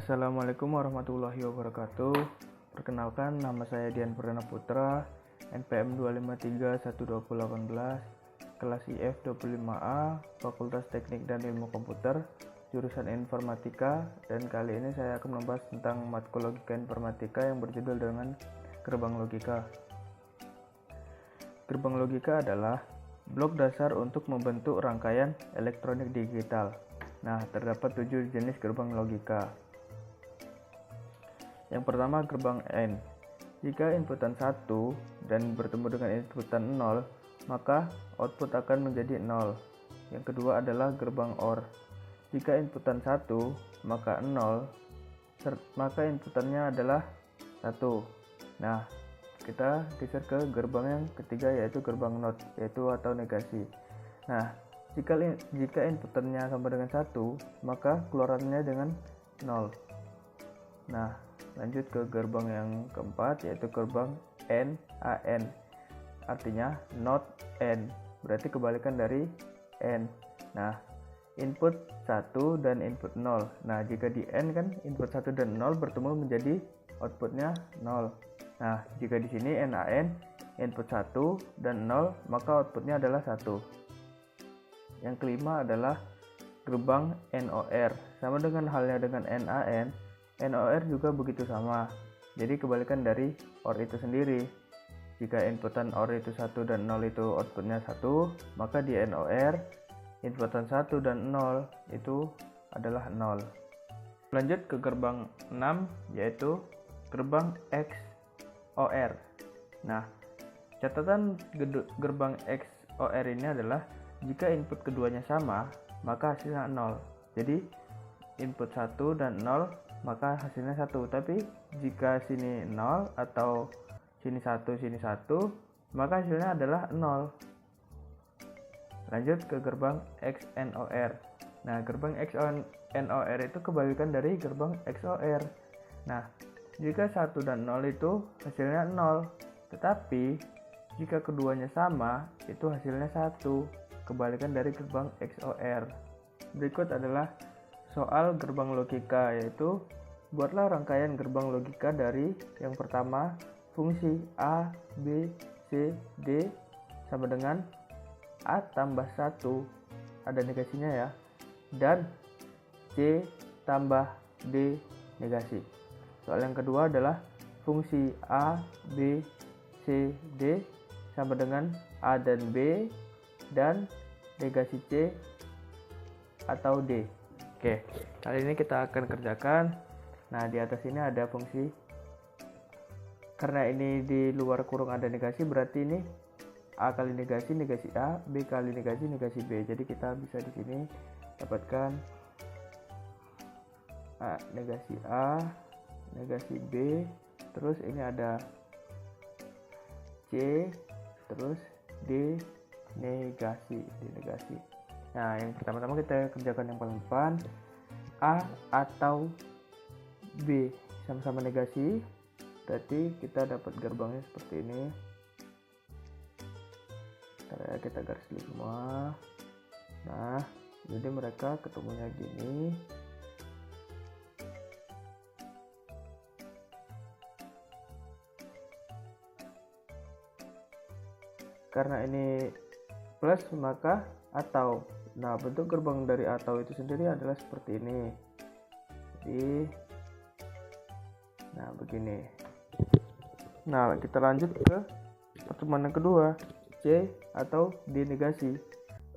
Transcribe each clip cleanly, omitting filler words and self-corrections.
Assalamualaikum warahmatullahi wabarakatuh. Perkenalkan, nama saya Dian Perdana Putra, NPM 2531218, kelas IF 25A, Fakultas Teknik dan Ilmu Komputer, jurusan Informatika, dan kali ini saya akan membahas tentang matkul Logika Informatika yang berjudul dengan Gerbang Logika. Gerbang logika adalah blok dasar untuk membentuk rangkaian elektronik digital. Nah, terdapat 7 jenis gerbang logika. Yang pertama, gerbang AND. Jika inputan 1 dan bertemu dengan inputan 0, maka output akan menjadi 0. Yang kedua adalah gerbang OR. Jika inputan 1, maka 0, maka inputannya adalah 1. Nah, kita geser ke gerbang yang ketiga, yaitu gerbang NOT, yaitu atau negasi. Nah, jika inputannya sama dengan 1, maka keluarannya dengan 0. Nah, lanjut ke gerbang yang keempat, yaitu gerbang NaN. Artinya NOT AND, berarti kebalikan dari AND. Nah, input 1 dan input 0. Nah, jika di AND kan input 1 dan 0 bertemu menjadi outputnya 0. Nah, jika di sini NaN input 1 dan 0, maka outputnya adalah 1. Yang kelima adalah gerbang NOR. Sama dengan halnya dengan NaN, NOR juga begitu sama. Jadi kebalikan dari OR itu sendiri. Jika inputan OR itu 1 dan 0 itu outputnya 1, maka di NOR inputan 1 dan 0 itu adalah 0. Lanjut ke gerbang 6, yaitu gerbang XOR. Nah, catatan gerbang XOR ini adalah jika input keduanya sama, maka hasilnya 0. Jadi input 1 dan 0, maka hasilnya 1. Tapi jika sini 0 atau sini 1, sini 1, maka hasilnya adalah 0. Lanjut ke gerbang XNOR. Nah, gerbang XNOR itu kebalikan dari gerbang XOR. Nah, jika 1 dan 0 itu hasilnya 0. Tetapi jika keduanya sama, itu hasilnya 1. Kebalikan dari gerbang XOR. Berikut adalah soal gerbang logika, yaitu buatlah rangkaian gerbang logika dari yang pertama, fungsi A, B, C, D sama dengan A tambah 1, ada negasinya ya, dan C tambah D negasi. Soal yang kedua adalah fungsi A, B, C, D sama dengan A dan B dan negasi C atau D. Oke, kali ini kita akan kerjakan. Nah, di atas ini ada fungsi. Karena ini di luar kurung ada negasi, berarti ini A kali negasi A, B kali negasi B. Jadi kita bisa di sini dapatkan negasi A, negasi B, terus ini ada C, terus D negasi. Nah, yang pertama-tama kita kerjakan yang paling depan. A atau B sama-sama negasi, berarti kita dapat gerbangnya seperti ini. Kita garis dulu semua. Nah, jadi mereka ketemunya gini. Karena ini plus, maka atau. Nah, bentuk gerbang dari atau itu sendiri adalah seperti ini. Jadi, nah begini. Nah, kita lanjut ke pertemuan yang kedua, C atau D negasi.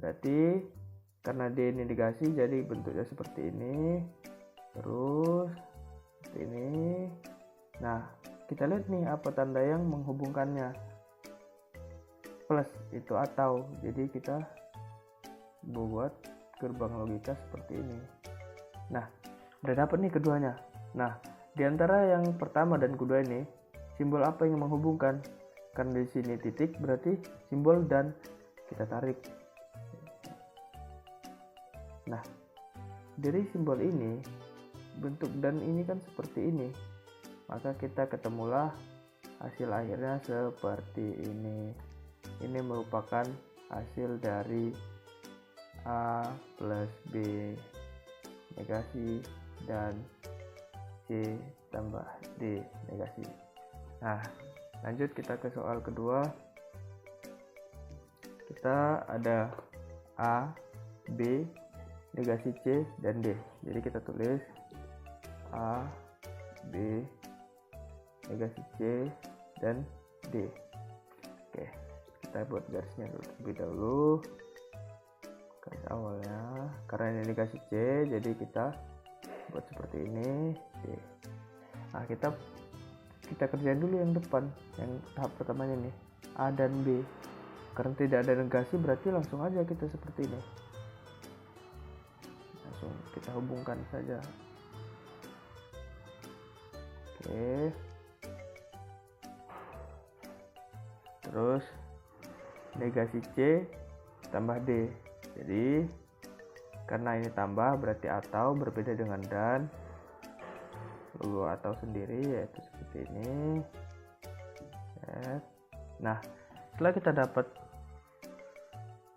Berarti karena D ini negasi, jadi bentuknya seperti ini. Terus seperti ini. Nah, kita lihat nih apa tanda yang menghubungkannya. Plus itu atau. Jadi kita buat gerbang logika seperti ini. Nah, udah dapat nih keduanya. Nah, di antara yang pertama dan kedua ini, simbol apa yang menghubungkan? Karena di sini titik, berarti simbol dan. Kita tarik. Nah, dari simbol ini, bentuk dan ini kan seperti ini. Maka kita ketemulah hasil akhirnya seperti ini. Ini merupakan hasil dari A plus B negasi dan C tambah D negasi. Nah, lanjut kita ke soal kedua. Kita ada A, B, negasi C, dan D. Jadi kita tulis A, B, negasi C, dan D. Oke, kita buat garisnya terlebih dahulu. Garis awalnya, karena ini negasi C, jadi kita buat seperti ini. C. Nah, kita kerjain dulu yang depan, yang tahap pertamanya nih, A dan B. Karena tidak ada negasi, berarti langsung aja kita seperti ini. Langsung kita hubungkan saja. Oke. Terus negasi C tambah D. Jadi karena ini tambah berarti atau berbeda dengan dan. Lalu atau sendiri yaitu seperti ini. Nah, setelah kita dapat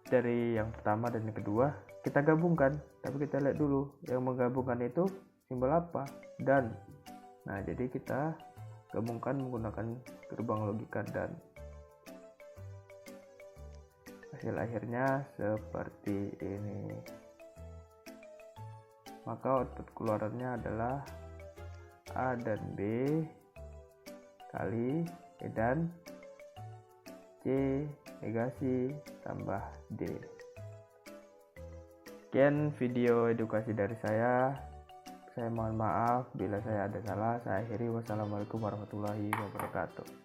dari yang pertama dan yang kedua, kita gabungkan. Tapi kita lihat dulu yang menggabungkan itu simbol apa? Dan. Nah, jadi kita gabungkan menggunakan gerbang logika dan. Hasil akhirnya seperti ini. Maka output keluarannya adalah A dan B kali E dan C negasi tambah D. Sekian video edukasi dari saya. Saya mohon maaf bila saya ada salah. Saya akhiri. Wassalamualaikum warahmatullahi wabarakatuh.